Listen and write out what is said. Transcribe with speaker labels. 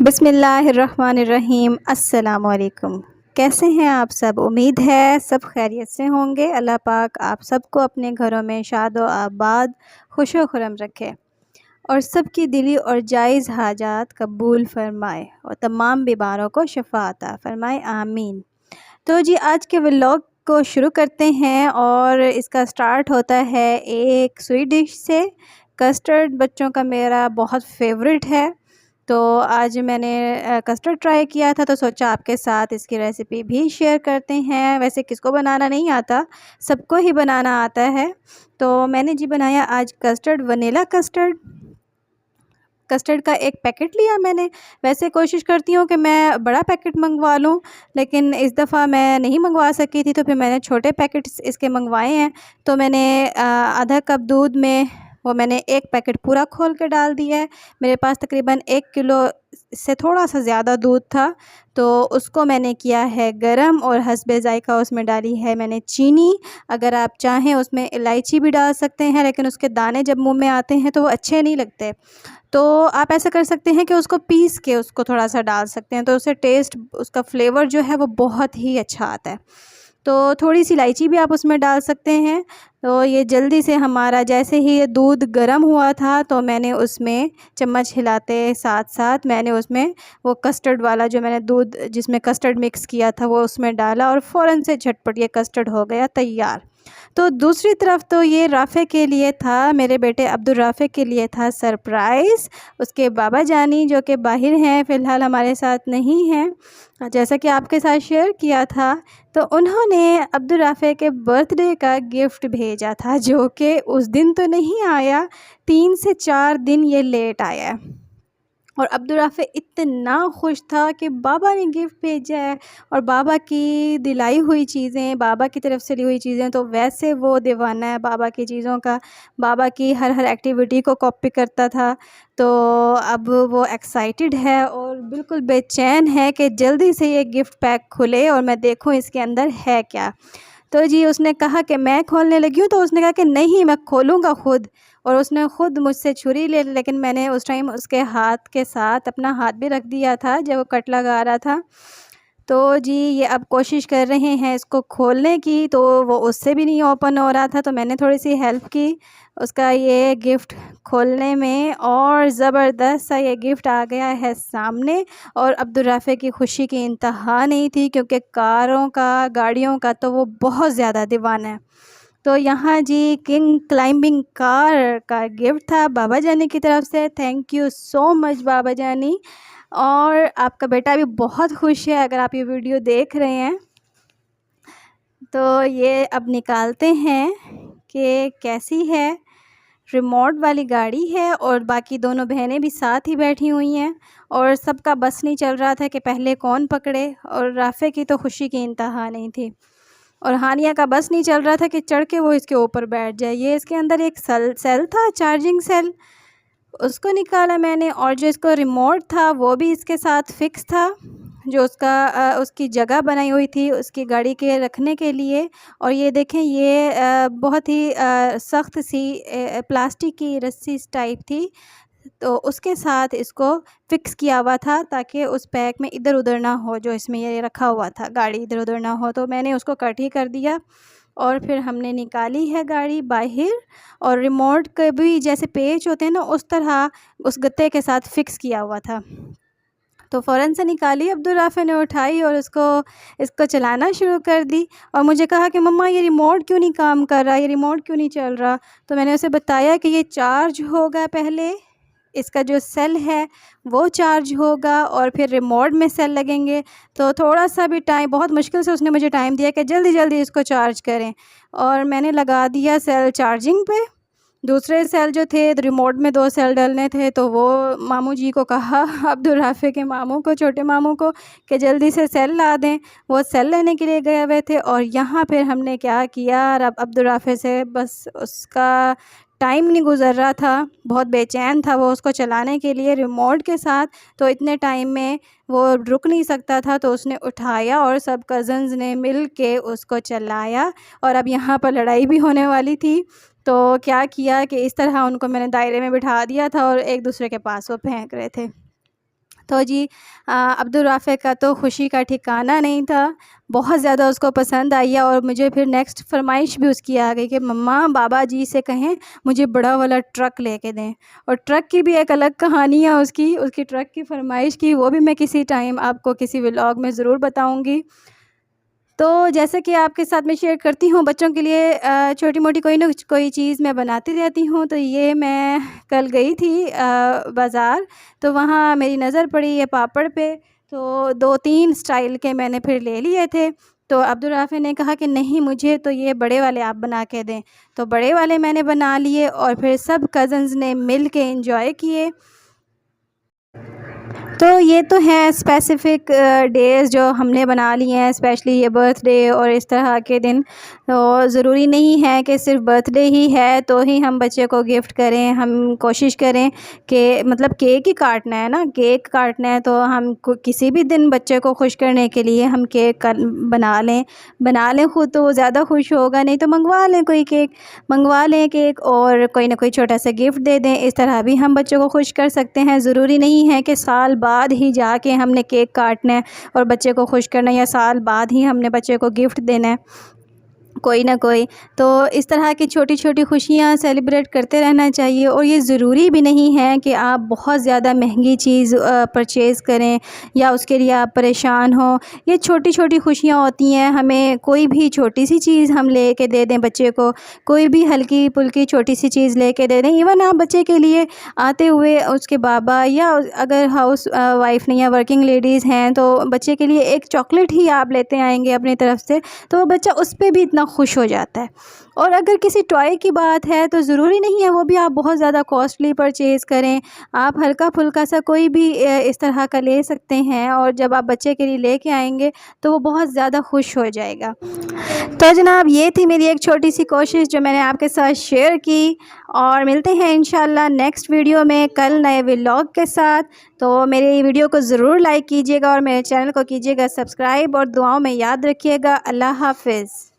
Speaker 1: बिस्मिल्लाहिर्रहमानिर्रहीम। अस्सलाम वालेकुम। कैसे हैं आप सब? उम्मीद है सब खैरियत से होंगे। अल्लाह पाक आप सबको अपने घरों में शाद व आबाद खुश व खुरम रखे और सबकी दिली और जायज़ हाजात कबूल फ़रमाए और तमाम बीमारों को शफ़ा अता फ़रमाए, आमीन। तो जी आज के व्लॉग को शुरू करते हैं और इसका स्टार्ट होता है एक स्वीट डिश से। कस्टर्ड बच्चों का मेरा बहुत फेवरेट है, तो आज मैंने कस्टर्ड ट्राई किया था, तो सोचा आपके साथ इसकी रेसिपी भी शेयर करते हैं। वैसे किसको बनाना नहीं आता, सबको ही बनाना आता है। तो मैंने जी बनाया आज कस्टर्ड, वनीला कस्टर्ड। कस्टर्ड का एक पैकेट लिया मैंने। वैसे कोशिश करती हूँ कि मैं बड़ा पैकेट मंगवा लूँ, लेकिन इस दफ़ा मैं नहीं मंगवा सकी थी, तो फिर मैंने छोटे पैकेट्स इसके मंगवाए हैं। तो मैंने आधा कप दूध में वो मैंने एक पैकेट पूरा खोल के डाल दिया है। मेरे पास तकरीबन 1 किलो से थोड़ा सा ज़्यादा दूध था, तो उसको मैंने किया है गरम और हस्बे ज़ायक़ा उसमें डाली है मैंने चीनी। अगर आप चाहें उसमें इलायची भी डाल सकते हैं, लेकिन उसके दाने जब मुंह में आते हैं तो वो अच्छे नहीं लगते। तो आप ऐसा कर सकते हैं कि उसको पीस के उसको थोड़ा-सा डाल सकते हैं, तो उससे टेस्ट, उसका फ्लेवर जो है वो बहुत ही अच्छा आता है। तो थोड़ी-सी इलायची भी आप उसमें डाल सकते हैं। तो ये जल्दी से हमारा, जैसे ही ये दूध गर्म हुआ था, तो मैंने उसमें चम्मच हिलाते साथ-साथ मैंने उसमें वो कस्टर्ड वाला, जो मैंने दूध जिसमें कस्टर्ड मिक्स किया था, वो उसमें डाला और फ़ौरन से झटपट ये कस्टर्ड हो गया तैयार। तो दूसरी तरफ तो ये राफ़े के लिए था, मेरे बेटे अब्दुल राफ़े के लिए था सरप्राइज़। उसके बाबा जानी जो कि बाहर हैं, फ़िलहाल हमारे साथ नहीं हैं, जैसा कि आपके साथ शेयर किया था, तो उन्होंने अब्दुल राफ़े के बर्थडे का गिफ्ट भेजा था, जो कि उस दिन तो नहीं आया, 3 से 4 दिन ये लेट आया है। और अब्दुल राफ़े इतना खुश था कि बाबा ने गिफ्ट भेजा है, और बाबा की दिलाई हुई चीज़ें, बाबा की तरफ से ली हुई चीज़ें, तो वैसे वो दीवाना है बाबा की चीज़ों का। बाबा की हर एक्टिविटी को कॉपी करता था। तो अब वो एक्साइटेड है और बिल्कुल बेचैन है कि जल्दी से ये गिफ्ट पैक खुले और मैं देखूं इसके अंदर है क्या। तो जी उसने कहा कि मैं खोलने लगी हूँ, तो उसने कहा कि नहीं, मैं खोलूँगा खुद। और उसने ख़ुद मुझसे छुरी ले ली, लेकिन मैंने उस टाइम उसके हाथ के साथ अपना हाथ भी रख दिया था जब वो कट लगा रहा था। तो जी ये अब कोशिश कर रहे हैं इसको खोलने की, तो वो उससे भी नहीं ओपन हो रहा था, तो मैंने थोड़ी-सी हेल्प की उसका ये गिफ्ट खोलने में, और ज़बरदस्त सा ये गिफ्ट आ गया है सामने। और अब्दुल राफ़े की खुशी की इंतहा नहीं थी, क्योंकि कारों का, गाड़ियों का तो वो बहुत ज़्यादा दीवाना है। तो यहाँ जी किंग क्लाइंबिंग कार का गिफ्ट था बाबा जानी की तरफ से। थैंक यू सो मच बाबा जानी। और आपका बेटा भी बहुत खुश है अगर आप ये वीडियो देख रहे हैं। तो ये अब निकालते हैं कि कैसी है। रिमोट वाली गाड़ी है और बाकी दोनों बहनें भी साथ ही बैठी हुई हैं, और सबका बस नहीं चल रहा था कि पहले कौन पकड़े, और राफ़े की तो खुशी की इंतहा नहीं थी, और हानिया का बस नहीं चल रहा था कि चढ़ के वो इसके ऊपर बैठ जाए। ये इसके अंदर एक सेल था, चार्जिंग सेल, उसको निकाला मैंने, और जो इसको रिमोट था वो भी इसके साथ फिक्स था, जो उसकी जगह बनाई हुई थी उसकी गाड़ी के रखने के लिए। और ये देखें, ये बहुत ही सख्त सी प्लास्टिक की रस्सी टाइप थी, तो उसके साथ इसको फ़िक्स किया हुआ था, ताकि उस पैक में इधर-उधर ना हो, जो इसमें ये रखा हुआ था, गाड़ी इधर-उधर ना हो। तो मैंने उसको कट ही कर दिया, और फिर हमने निकाली है गाड़ी बाहर, और रिमोट के भी जैसे पेच होते हैं ना, उस तरह उस गत्ते के साथ फ़िक्स किया हुआ था। तो फ़ौरन से निकाली, अब्दुल राफ़े ने उठाई और इसको चलाना शुरू कर दी, और मुझे कहा कि मम्मा ये रिमोट क्यों नहीं काम कर रहा, ये रिमोट क्यों नहीं चल रहा। तो मैंने उसे बताया कि ये चार्ज होगा पहले, इसका जो सेल है वो चार्ज होगा, और फिर रिमोट में सेल लगेंगे। तो थोड़ा-सा भी टाइम, बहुत मुश्किल से उसने मुझे टाइम दिया कि जल्दी-जल्दी इसको चार्ज करें, और मैंने लगा दिया सेल चार्जिंग पे। दूसरे सेल जो थे, रिमोट में 2 सेल डलने थे, तो वो मामू जी को कहा अब्दुल राफ़े के मामू को, छोटे मामू को, कि जल्दी से सेल ला दें। वो सेल लेने के लिए गए हुए थे, और यहाँ फिर हमने क्या किया, अब अब्दुल राफ़े से बस उसका टाइम नहीं गुज़र रहा था, बहुत बेचैन था वो उसको चलाने के लिए रिमोट के साथ। तो इतने टाइम में वो रुक नहीं सकता था, तो उसने उठाया और सब कज़न्स ने मिल के उसको चलाया। और अब यहाँ पर लड़ाई भी होने वाली थी, तो क्या किया कि इस तरह उनको मैंने दायरे में बिठा दिया था, और एक दूसरे के पास वो फेंक रहे थे। तो जी अब्दुल राफ़े का तो खुशी का ठिकाना नहीं था। बहुत ज़्यादा उसको पसंद आई है और मुझे फिर नेक्स्ट फ़रमाइश भी उसकी आ गई कि मम्मा बाबा जी से कहें मुझे बड़ा वाला ट्रक लेके दें। और ट्रक की भी एक अलग कहानी है उसकी ट्रक की फ़रमाइश की, वो भी मैं किसी टाइम आपको किसी व्लॉग में ज़रूर बताऊँगी। तो जैसे कि आपके साथ मैं शेयर करती हूँ बच्चों के लिए छोटी-मोटी कोई न कोई चीज़ मैं बनाती रहती हूँ। तो ये मैं कल गई थी बाज़ार, तो वहाँ मेरी नज़र पड़ी ये पापड़ पे, तो 2-3 स्टाइल के मैंने फिर ले लिए थे। तो अब्दुल राफ़ी ने कहा कि नहीं मुझे तो ये बड़े वाले आप बना के दें। तो बड़े वाले मैंने बना लिए और फिर सब कज़िन्स ने मिल के एन्जॉय किए। तो ये तो हैं स्पेसिफ़िक डेज़ जो हमने बना लिए हैं, स्पेशली ये बर्थडे और इस तरह के दिन। तो ज़रूरी नहीं है कि सिर्फ़ बर्थडे ही है तो ही हम बच्चे को गिफ्ट करें। हम कोशिश करें कि मतलब केक ही काटना है ना, केक काटना है तो हम किसी भी दिन बच्चे को खुश करने के लिए हम केक बना लें खुद तो वो ज़्यादा खुश होगा, नहीं तो मंगवा लें केक और कोई ना कोई छोटा-सा गिफ्ट दे दें। इस तरह भी हम बच्चों को खुश कर सकते हैं। ज़रूरी नहीं है कि साल बाद ही जाके हमने केक काटना है और बच्चे को खुश करना है, या साल बाद ही हमने बच्चे को गिफ्ट देना है कोई ना कोई। तो इस तरह की छोटी-छोटी खुशियाँ सेलिब्रेट करते रहना चाहिए और ये ज़रूरी भी नहीं है कि आप बहुत ज़्यादा महंगी चीज़ परचेज़ करें या उसके लिए आप परेशान हों। ये छोटी-छोटी खुशियाँ होती हैं, हमें कोई भी छोटी-सी चीज़ हम लेके दे दें बच्चे को, कोई भी हल्की-फुल्की छोटी-सी चीज़ लेके दे दें। इवन आप बच्चे के लिए आते हुए उसके बाबा या अगर हाउस वाइफ़ नहीं या वर्किंग लेडीज़ हैं तो बच्चे के लिए एक चॉकलेट ही आप लेते आएँगे अपनी तरफ से, तो वो बच्चा उस पे भी इतना खुश हो जाता है। और अगर किसी टॉय की बात है तो ज़रूरी नहीं है वो भी आप बहुत ज़्यादा कॉस्टली परचेज़ करें। आप हल्का-फुल्का सा कोई भी इस तरह का ले सकते हैं और जब आप बच्चे के लिए लेके आएँगे तो वो बहुत ज़्यादा खुश हो जाएगा। तो जनाब ये थी मेरी एक छोटी-सी कोशिश जो मैंने आपके साथ शेयर की और मिलते हैं इंशाल्लाह नेक्स्ट वीडियो में कल नए व्लॉग के साथ। तो मेरी वीडियो को ज़रूर लाइक कीजिएगा और मेरे चैनल को कीजिएगा सब्सक्राइब और दुआओं में याद रखिएगा। अल्लाह हाफ़िज़।